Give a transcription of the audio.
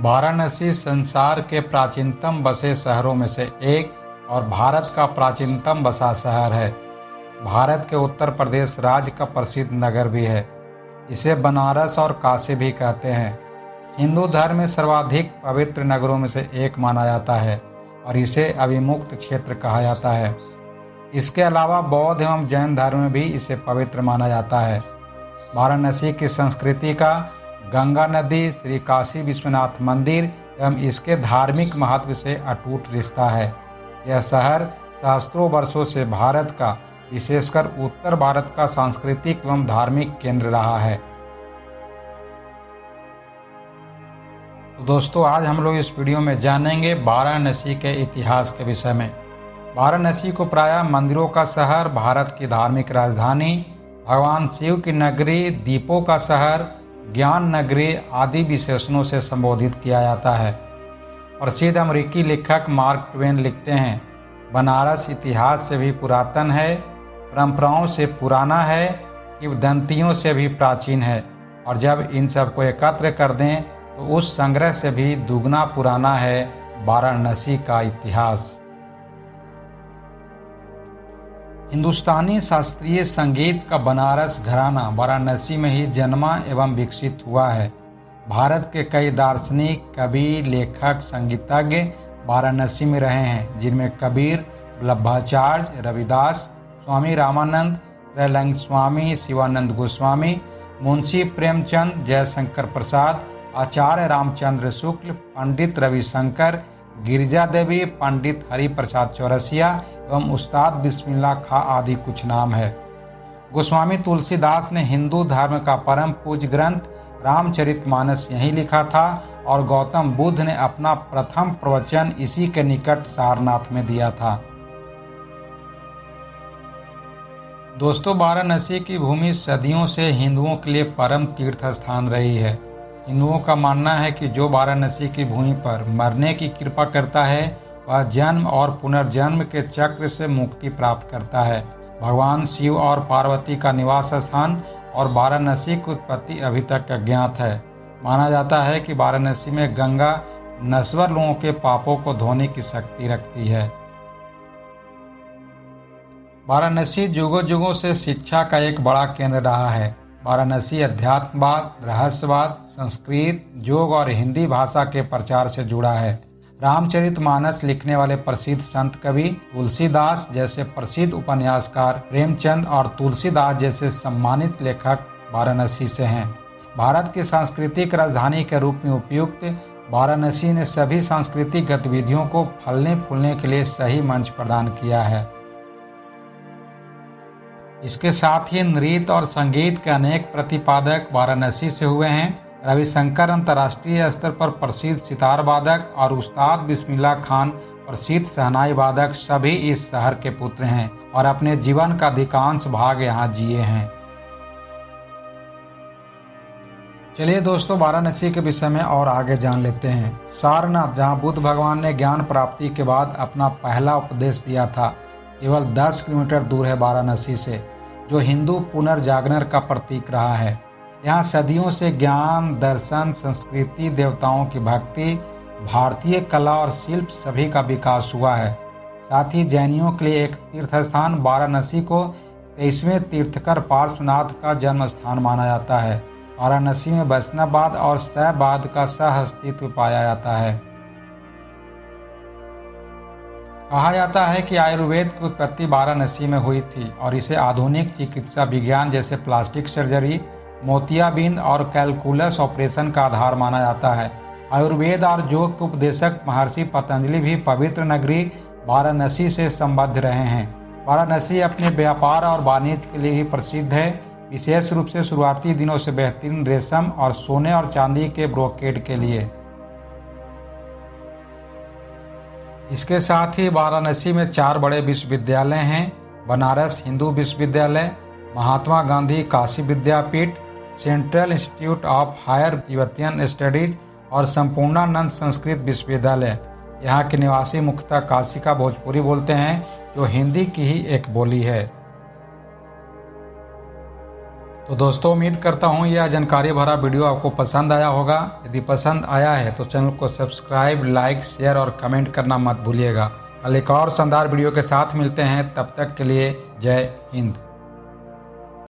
वाराणसी संसार के प्राचीनतम बसे शहरों में से एक और भारत का प्राचीनतम बसा शहर है। भारत के उत्तर प्रदेश राज्य का प्रसिद्ध नगर भी है। इसे बनारस और काशी भी कहते हैं। हिंदू धर्म में सर्वाधिक पवित्र नगरों में से एक माना जाता है और इसे अविमुक्त क्षेत्र कहा जाता है। इसके अलावा बौद्ध एवं जैन धर्म में भी इसे पवित्र माना जाता है। वाराणसी की संस्कृति का गंगा नदी, श्री काशी विश्वनाथ मंदिर एवं इसके धार्मिक महत्व से अटूट रिश्ता है। यह शहर सहस्त्रों वर्षों से भारत का, विशेषकर उत्तर भारत का सांस्कृतिक एवं धार्मिक केंद्र रहा है। तो दोस्तों, आज हम लोग इस वीडियो में जानेंगे वाराणसी के इतिहास के विषय में। वाराणसी को प्रायः मंदिरों का शहर, भारत की धार्मिक राजधानी, भगवान शिव की नगरी, दीपों का शहर, ज्ञान नगरी आदि विशेषणों से संबोधित किया जाता है। प्रसिद्ध अमेरिकी लेखक मार्क ट्वेन लिखते हैं, बनारस इतिहास से भी पुरातन है, परंपराओं से पुराना है, किंवदंतियों से भी प्राचीन है, और जब इन सब को एकत्र कर दें तो उस संग्रह से भी दुगना पुराना है वाराणसी का इतिहास। हिंदुस्तानी शास्त्रीय संगीत का बनारस घराना वाराणसी में ही जन्मा एवं विकसित हुआ है। भारत के कई दार्शनिक, कवि, लेखक, संगीतज्ञ वाराणसी में रहे हैं, जिनमें कबीर, वल्लभाचार्य, रविदास, स्वामी रामानंद, त्रैलंग स्वामी, शिवानंद गोस्वामी, मुंशी प्रेमचंद, जयशंकर प्रसाद, आचार्य रामचंद्र शुक्ल, पंडित रविशंकर, गिरिजा देवी, पंडित हरिप्रसाद चौरसिया एवं उस्ताद बिस्मिल्लाह खां आदि कुछ नाम है। गोस्वामी तुलसीदास ने हिंदू धर्म का परम पूज्य ग्रंथ रामचरितमानस यहीं लिखा था और गौतम बुद्ध ने अपना प्रथम प्रवचन इसी के निकट सारनाथ में दिया था। दोस्तों, वाराणसी की भूमि सदियों से हिंदुओं के लिए परम तीर्थ स्थान रही है। हिंदुओं का मानना है कि जो वाराणसी की भूमि पर मरने की कृपा करता है वह जन्म और पुनर्जन्म के चक्र से मुक्ति प्राप्त करता है। भगवान शिव और पार्वती का निवास स्थान और वाराणसी की उत्पत्ति अभी तक अज्ञात है। माना जाता है कि वाराणसी में गंगा नश्वर लोगों के पापों को धोने की शक्ति रखती है। वाराणसी युगों युगों से शिक्षा का एक बड़ा केंद्र रहा है। वाराणसी अध्यात्मवाद, रहस्यवाद, संस्कृत, योग और हिंदी भाषा के प्रचार से जुड़ा है। रामचरितमानस लिखने वाले प्रसिद्ध संत कवि तुलसीदास जैसे प्रसिद्ध उपन्यासकार, प्रेमचंद और तुलसीदास जैसे सम्मानित लेखक वाराणसी से हैं। भारत की सांस्कृतिक राजधानी के रूप में उपयुक्त वाराणसी ने सभी सांस्कृतिक गतिविधियों को फलने फूलने के लिए सही मंच प्रदान किया है। इसके साथ ही नृत्य और संगीत के अनेक प्रतिपादक वाराणसी से हुए हैं। रविशंकर अंतर्राष्ट्रीय स्तर पर प्रसिद्ध सितार वादक और उस्ताद बिस्मिल्लाह खान प्रसिद्ध शहनाई वादक सभी इस शहर के पुत्र हैं और अपने जीवन का अधिकांश भाग यहाँ जिए हैं। चलिए दोस्तों, वाराणसी के विषय में और आगे जान लेते हैं। सारनाथ, जहाँ बुद्ध भगवान ने ज्ञान प्राप्ति के बाद अपना पहला उपदेश दिया था, केवल 10 किलोमीटर दूर है वाराणसी से, जो हिंदू पुनर्जागरण का प्रतीक रहा है। यहाँ सदियों से ज्ञान, दर्शन, संस्कृति, देवताओं की भक्ति, भारतीय कला और शिल्प सभी का विकास हुआ है। साथ ही जैनियों के लिए एक तीर्थ स्थान वाराणसी को 23वें तीर्थकर पार्श्वनाथ का जन्म स्थान माना जाता है। वाराणसी में वैष्णववाद और शैववाद का सह अस्तित्व पाया जाता है। कहा जाता है कि आयुर्वेद की उत्पत्ति वाराणसी में हुई थी और इसे आधुनिक चिकित्सा विज्ञान जैसे प्लास्टिक सर्जरी, मोतियाबिंद और कैलकुलस ऑपरेशन का आधार माना जाता है। आयुर्वेद और योग के उपदेशक महर्षि पतंजलि भी पवित्र नगरी वाराणसी से संबद्ध रहे हैं। वाराणसी अपने व्यापार और वाणिज्य के लिए भी प्रसिद्ध है, विशेष रूप से शुरुआती दिनों से बेहतरीन रेशम और सोने और चांदी के ब्रोकेड के लिए। इसके साथ ही वाराणसी में 4 बड़े विश्वविद्यालय हैं: बनारस हिंदू विश्वविद्यालय, Mahatma Gandhi Kashi Vidyapith, central institute of higher Tibetan studies और संपूर्णानंद संस्कृत विश्वविद्यालय। यहाँ के निवासी मुख्यतः काशी का भोजपुरी बोलते हैं, जो हिंदी की ही एक बोली है। तो दोस्तों उम्मीद करता हूँ यह जानकारी भरा वीडियो आपको पसंद आया होगा। यदि पसंद आया है तो चैनल को सब्सक्राइब, लाइक, शेयर और कमेंट करना मत भूलिएगा। कल एक और शानदार वीडियो के साथ मिलते हैं, तब तक के लिए जय हिंद।